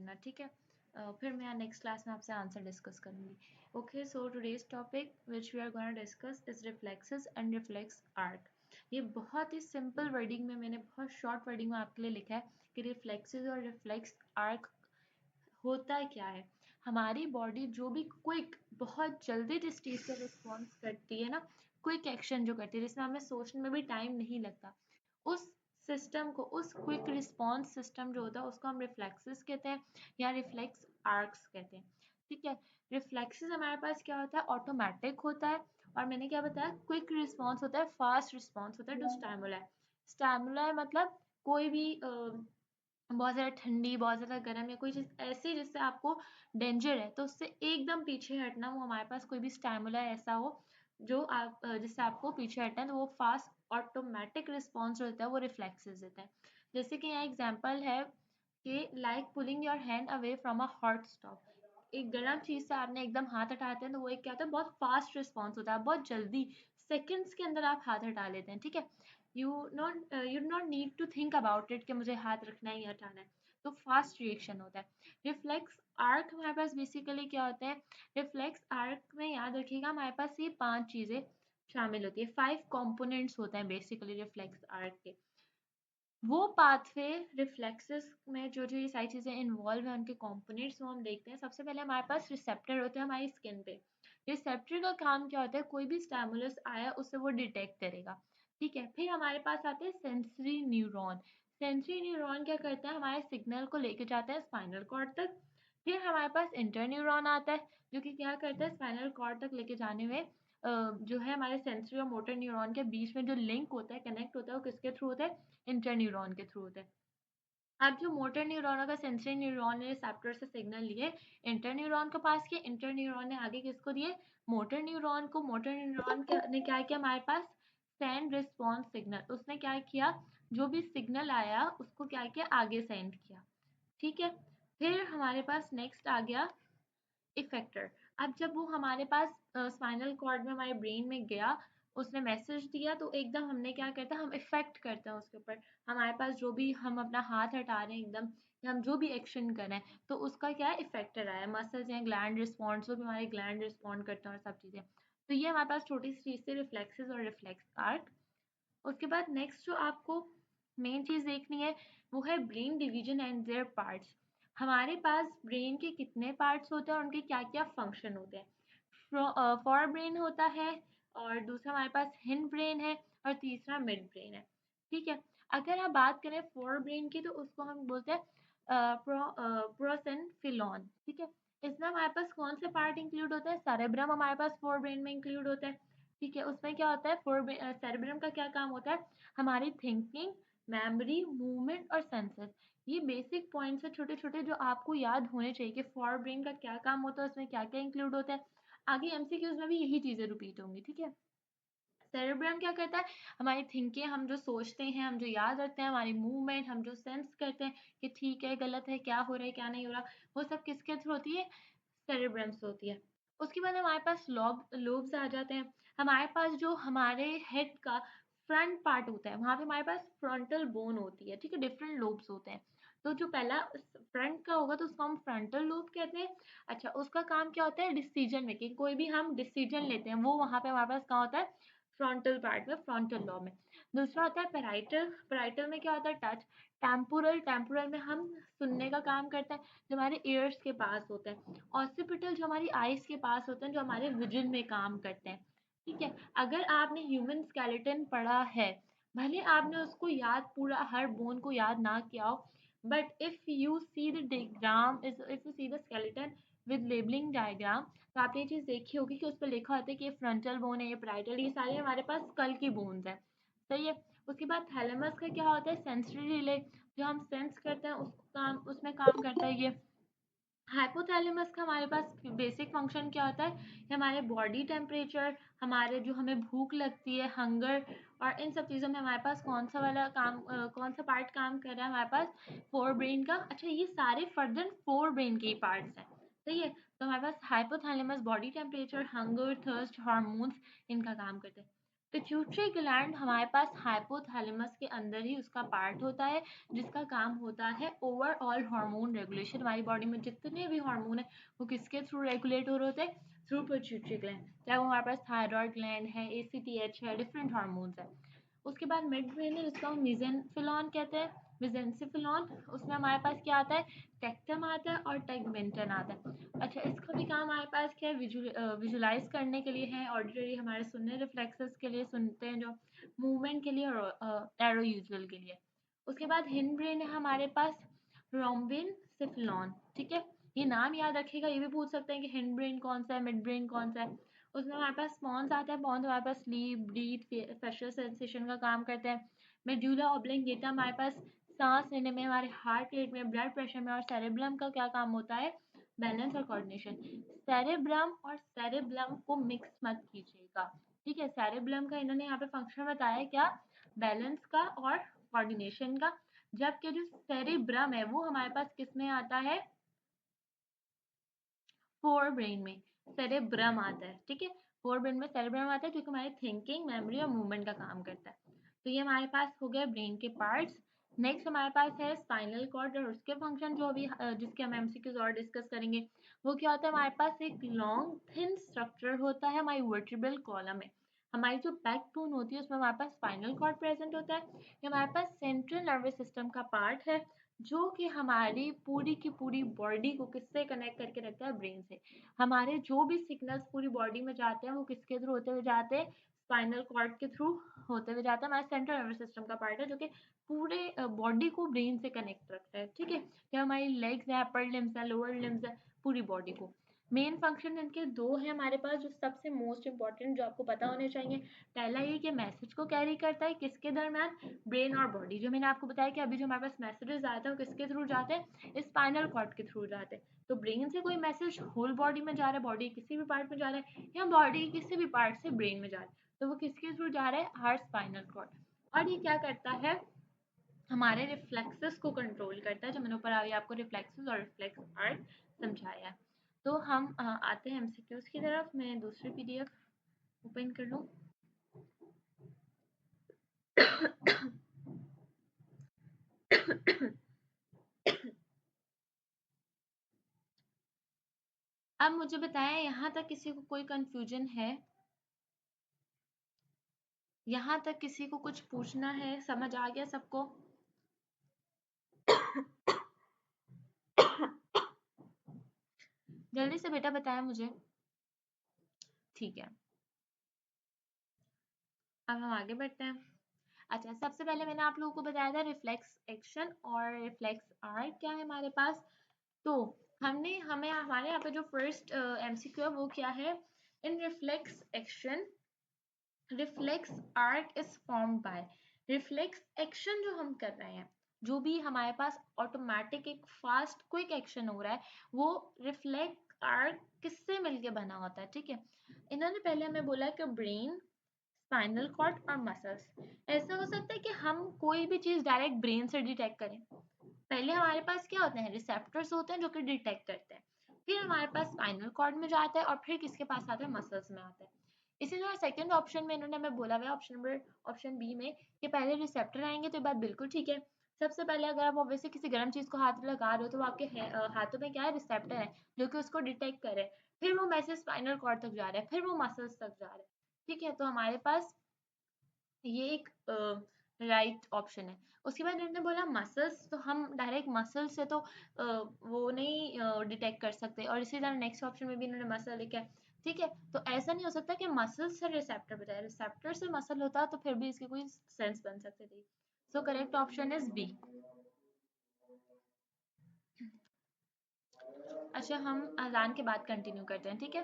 लेना, ठीक है। फिर मैं नेक्स्ट क्लास में आपसे आंसर डिस्कस करूंगी। Okay, so today's topic which we are gonna discuss is reflexes and reflex arc. ये बहुत ही सिंपल वर्डिंग में, मैंने बहुत शॉर्ट वर्डिंग में आपके लिए लिखा है कि रिफ्लेक्सेस और रिफ्लेक्स आर्क होता क्या है। हमारी बॉडी जो भी क्विक, बहुत जल्दी जिस चीज़ से रिस्पॉन्स करती है ना, क्विक एक्शन जो करती है जिसमें हमें सोचने में भी टाइम नहीं लगता, उस सिस्टम को, उस क्विक रिस्पॉन्स सिस्टम जो होता है उसको हम रिफ्लेक्सेस कहते हैं या रिफ्लेक्स आर्क्स कहते हैं, ठीक है। रिफ्लेक्सेस हमारे पास क्या होता है, ऑटोमेटिक होता है, और मैंने क्या बताया, क्विक रिस्पॉन्स होता है, फास्ट रिस्पॉन्स होता है टू स्टैमुलाई। स्टैमुलाई मतलब कोई भी बहुत ज़्यादा ठंडी, बहुत ज़्यादा गर्म या कोई चीज़ ऐसी जिससे आपको डेंजर है, तो उससे एकदम पीछे हटना, वो हमारे पास कोई भी स्टैमुला ऐसा हो जो आप जिससे आपको पीछे हटना है, तो वो फास्ट ऑटोमेटिक रिस्पॉन्स जो होता है वो रिफ्लेक्सेस देता है। जैसे कि यहाँ एग्जांपल है कि like pulling your hand away from a hot stove. एक गर्म चीज़ से आपने एकदम हाथ हटाते हैं तो वो एक क्या होता है, बहुत फास्ट रिस्पॉन्स होता है, बहुत जल्दी, सेकंड्स के अंदर आप हाथ हटा लेते हैं, ठीक है। You not need to think about it कि मुझे हाथ रखना है या हटाना है, तो फास्ट रिएक्शन होता है। रिफ्लेक्स आर्क हमारे पास बेसिकली क्या होता है, रिफ्लेक्स आर्क में याद रखिएगा हमारे पास ये 5 चीज़ें शामिल होती है, 5 कंपोनेंट्स होते हैं बेसिकली रिफ्लेक्स आर्क के। वो पाथवे रिफ्लेक्सेस में जो जो ये सारी चीज़ें इन्वॉल्व है उनके कंपोनेंट्स वो हम देखते हैं। सबसे पहले हमारे पास रिसेप्टर होते हैं हमारी स्किन पे। रिसेप्टर का काम क्या होता है, कोई भी स्टिमुलस आया उसे वो डिटेक्ट करेगा, ठीक है। फिर हमारे पास आते हैं सेंसरी न्यूरॉन। सेंसरी न्यूरॉन क्या करते हैं, हमारे सिग्नल को लेके जाते हैं स्पाइनल कॉर्ड तक। फिर हमारे पास इंटर न्यूरॉन आता है जो कि क्या करता है, स्पाइनल कॉर्ड तक लेके जाने में जो है हमारे सेंसरी और मोटर न्यूरॉन के बीच में जो लिंक होता है, कनेक्ट होता है, वो किसके थ्रू होता है, इंटर न्यूरॉन के थ्रू होता है। अब जो मोटर न्यूरॉन का सेंसरी न्यूरॉन ने रिसेप्टर से सिग्नल लिए, इंटर न्यूरॉन के पास किए, इंटर न्यूरॉन ने आगे किसको दिए, मोटर न्यूरॉन को। मोटर न्यूरॉन ने क्या किया, हमारे पास सेंड रिस्पॉन्स सिग्नल, उसने क्या किया, जो भी सिग्नल आया उसको क्या किया, आगे सेंड किया, ठीक है। फिर हमारे पास नेक्स्ट आ गया इफेक्टर। अब जब वो हमारे पास स्पाइनल कॉर्ड में, हमारे ब्रेन में गया, उसने मैसेज दिया, तो एकदम हमने क्या करता है, हम इफेक्ट करते हैं उसके ऊपर। हमारे पास जो भी हम अपना हाथ हटा रहे हैं एकदम, या हम जो भी एक्शन कर रहे हैं, तो उसका क्या है, इफेक्टर आया, मसल्स या ग्लैंड रिस्पॉन्ड, जो भी हमारे ग्लैंड रिस्पॉन्ड करते हैं और सब चीज़ें। तो ये हमारे पास छोटी सी चीज़ से रिफ्लेक्सेस और रिफ्लेक्स आर्क। उसके बाद नेक्स्ट जो आपको मेन चीज़ देखनी है वो है brain division and there parts. हमारे पास ब्रेन के कितने पार्ट्स होते हैं और उनके क्या क्या फंक्शन होते हैं। फॉर ब्रेन होता है, और दूसरा हमारे पास हिंड ब्रेन है, और तीसरा मिड ब्रेन है, ठीक है। अगर आप बात करें फॉर ब्रेन की, तो उसको हम बोलते हैं प्रोसेनफिलॉन, ठीक है। इसमें हमारे पास कौन से पार्ट इंक्लूड होता है, सेरेब्रम हमारे पास फोर ब्रेन में इंक्लूड होता है, ठीक है। उसमें क्या होता है, सेरेब्रम का क्या काम होता है, हमारी थिंकिंग, मेमोरी, मूवमेंट और सेंसेस। ये बेसिक पॉइंट्स है छोटे छोटे जो आपको याद होने चाहिए कि फॉर ब्रेन का क्या काम होता है, उसमें क्या क्या इंक्लूड होता है। आगे एमसीक्यूज में भी यही चीजें रिपीट होंगी, ठीक है। सेरेब्रम क्या करता है, हमारी थिंकिंग, हम जो सोचते हैं, हम जो याद रखते हैं, हमारी मूवमेंट, हम जो सेंस करते हैं कि ठीक है गलत है, क्या हो रहा है क्या नहीं हो रहा, वो सब किसके थ्रू होती है, सेरेब्रम से होती है। उसके बाद हमारे पास लोब्स आ जाते हैं। हमारे पास जो हमारे हेड का फ्रंट पार्ट होता है, वहां पे हमारे पास फ्रंटल बोन होती है, ठीक है, डिफरेंट लोब्स होते हैं। तो जो पहला फ्रंट का होगा तो उसको हम फ्रंटल लोब कहते हैं। अच्छा, उसका काम क्या होता है, डिसीजन मेकिंग, कोई भी हम डिसीजन लेते हैं वो वहां पे हमारे पास कहाँ होता है, फ्रंटल पार्ट में, फ्रंटल लॉब में। दूसरा होता है पैराइटल। पैराइटल में क्या होता है, टच। टेम्पोरल, टेम्पोरल में हम सुनने का काम करते हैं, जो हमारे ईयर्स के पास होता है। ऑसिपिटल जो हमारी आइज के पास होते हैं, जो हमारे विजन में काम करते हैं, ठीक है। अगर आपने ह्यूमन स्केलेटन पढ़ा है, भले आपने उसको याद, पूरा हर बोन को याद ना किया हो, but if you see the diagram, if you see the skeleton with labelling diagram, तो आपने ये चीज़ देखी होगी कि उस पर लिखा होता है कि ये फ्रंटल बोन है, ये पैराइटल, ये सारे हमारे पास स्कल की बोन्स है, सही है। उसके बाद थैलेमस का क्या होता है, सेंसरी रिले, जो हम सेंस करते हैं उसको काम, उसमें काम करता है ये। हाइपोथैलेमस का हमारे पास बेसिक फंक्शन क्या होता है, ये हमारे बॉडी टेम्परेचर, हमारे जो हमें भूख लगती है, हंगर, और इन सब चीज़ों में हमारे पास कौन सा वाला काम, कौन सा पार्ट काम कर रहा है हमारे पास, फोर ब्रेन का। अच्छा, ये सारे फर्दर फोर ब्रेन के ही पार्ट्स हैं, सही है। तो हमारे पास hypothalamus body temperature, hunger, thirst, hormones, इनका काम करते हैं। पिट्यूटरी ग्लैंड हमारे पास हाइपोथैलेमस के अंदर ही उसका पार्ट होता है, जिसका काम होता है ओवरऑल हार्मोन रेगुलेशन। हमारी बॉडी में जितने भी हार्मोन है वो किसके थ्रू रेगुलेट हो रहे होते हैं? Through pituitary gland. चाहे वो हमारे पास थायराइड ग्लैंड है, ACTH है, डिफरेंट हार्मोन्स है। उसके बाद मिड ब्रेन है जिसको हम मिजेंफिलॉन कहते हैं, मिजेंसिफिलॉन। उसमें हमारे पास क्या आता है? टेक्टम आता है और टेगमेंटन आता है। अच्छा, इसका भी काम हमारे पास क्या है? विजुलाइज करने के लिए है, ऑडिटरी हमारे सुनने रिफ्लेक्सेस के लिए सुनते हैं, जो मूवमेंट के लिए और एरो यूजुअल के लिए। उसके बाद हिंड ब्रेन है हमारे पास, रोम्बिन सिफिलॉन। ठीक है, ये नाम याद रखिएगा। ये भी पूछ सकते हैं कि हिंड ब्रेन कौन सा है, मिड ब्रेन कौन सा है। उसमें हमारे पास पॉन्स आता है। पॉन्स हमारे पास स्लीप, ब्रीथ, फेशियल सेंसेशन का काम करते हैं। मेडुला ऑब्लिंगेटा हमारे पास सांस लेने में, हमारे हार्ट रेट में, ब्लड प्रेशर में। और सेरेब्रम का क्या काम होता है? बैलेंस और कोऑर्डिनेशन। सेरेब्रम और सेरेब्लम को मिक्स मत कीजिएगा, ठीक है। सेरेब्लम का इन्होंने यहाँ पे फंक्शन बताया क्या? बैलेंस का और कोऑर्डिनेशन का। जबकि जो सेरेब्रम है वो हमारे पास किस में आता है? फोर ब्रेन में सेरेब्रम आता है, ठीक है। फोर ब्रेन में सेरेब्रम आता है जो कि हमारे थिंकिंग, मेमोरी और मूवमेंट का काम करता है। तो ये हमारे पास हो गया ब्रेन के पार्ट्स। नेक्स्ट हमारे पास है स्पाइनल कॉर्ड और उसके फंक्शन, जो अभी जिसके हम एमसीक्यूज और डिस्कस करेंगे। वो क्या होता है? हमारे पास एक लॉन्ग थिन स्ट्रक्चर होता है हमारी वर्टिब्रल कॉलम में। हमारी जो बैकबोन होती है उसमें हमारे पास स्पाइनल कॉर्ड प्रेजेंट होता है। ये हमारे पास सेंट्रल नर्वस सिस्टम का पार्ट है, जो कि हमारी पूरी की पूरी बॉडी को किससे कनेक्ट करके रखता है? ब्रेन से। हमारे जो भी सिग्नल्स पूरी बॉडी में जाते हैं वो किसके थ्रू होते हुए जाते हैं? स्पाइनल कॉर्ड के थ्रू होते हुए जाता है। हमारे सेंट्रल नर्वस सिस्टम का पार्ट है जो कि पूरे बॉडी को ब्रेन से कनेक्ट रखता है, ठीक है। क्या हमारी लेग्स है, अपर लिम्स है, लोअर लिम्स है, पूरी बॉडी को। मेन फंक्शन इनके दो है हमारे पास, जो सबसे मोस्ट इंपॉर्टेंट जो आपको पता होने चाहिए। पहला ये कि मैसेज को कैरी करता है किसके दरमियान? ब्रेन और बॉडी। जो मैंने आपको बताया कि अभी जो हमारे पास मैसेजेस आते हैं वो किसके थ्रू जाते हैं? स्पाइनल कॉर्ड के थ्रू जाते हैं। तो ब्रेन से कोई मैसेज होल बॉडी में जा रहा है, बॉडी किसी भी पार्ट में जा रहा है, या बॉडी किसी भी पार्ट से ब्रेन में जा रहा है, तो वो किसके थ्रू जा रहा है? हर स्पाइनल कॉर्ड। और ये क्या करता है? हमारे रिफ्लेक्सेस को कंट्रोल करता है, जो मैंने ऊपर अभी आपको रिफ्लेक्सेस और रिफ्लेक्स आर्ट समझाया है। तो हम आते हैं एमसीक्यूज की तरफ। मैं दूसरी पीडीएफ ओपन कर लूँ। अब मुझे बताएं, यहाँ तक किसी को कोई कंफ्यूजन है? यहाँ तक किसी को कुछ पूछना है? समझ आ गया सबको? जल्दी से बेटा बताएं मुझे। ठीक है, अब हम आगे बढ़ते हैं। अच्छा, सबसे पहले मैंने आप लोगों को बताया था रिफ्लेक्स एक्शन और रिफ्लेक्स आर्ट क्या है हमारे पास। तो हमें हमारे यहाँ पे जो फर्स्ट एमसीक्यू है वो क्या है? In reflex action reflex arc is form by. Reflex action जो हम कर रहे हैं, जो भी हमारे पास ऑटोमेटिक एक फास्ट क्विक एक्शन हो रहा है, वो रिफ्लेक्स आर्क किससे मिलके बना होता है, ठीक है। इन्होंने पहले हमें बोला कि ब्रेन, स्पाइनल कॉर्ड और मसल्स। ऐसा हो सकता है कि हम कोई भी चीज डायरेक्ट ब्रेन से डिटेक्ट करें। पहले हमारे पास क्या होते हैं? रिसेप्टर्स होते हैं जो कि डिटेक्ट करते हैं। फिर हमारे पास स्पाइनल कॉर्ड में जाता है और फिर किसके पास आता है? मसल्स में आता है। इसी तरह सेकंड ऑप्शन में इन्होंने हमें बोला हुआ है, ऑप्शन बी में, कि पहले रिसेप्टर आएंगे। तो ये बात बिल्कुल ठीक है। सबसे पहले अगर आप ऑब्वियसली किसी गर्म चीज को हाथ में लगा रहे हो तो वो आपके हाथों में क्या है? रिसेप्टर है जो कि उसको डिटेक्ट करे। फिर वो मैसेज स्पाइनल कॉर्ड तक जा रहा है, फिर वो मसल्स तक जा रहा है, ठीक है। तो हमारे पास ये एक राइट ऑप्शन है। उसके बाद इन्होंने बोला मसल्स, तो हम डायरेक्ट मसल से तो वो नहीं डिटेक्ट कर सकते। और इसी तरह नेक्स्ट ऑप्शन में भी इन्होंने मसल लिखा है, ठीक है। तो ऐसा नहीं हो सकता कि मसल से रिसेप्टर बताया, रिसेप्टर से मसल होता तो फिर भी इसके कोई सेंस बन सकते थे। So correct option is B. अच्छा, हम अजान के बाद कंटिन्यू करते हैं, ठीक है।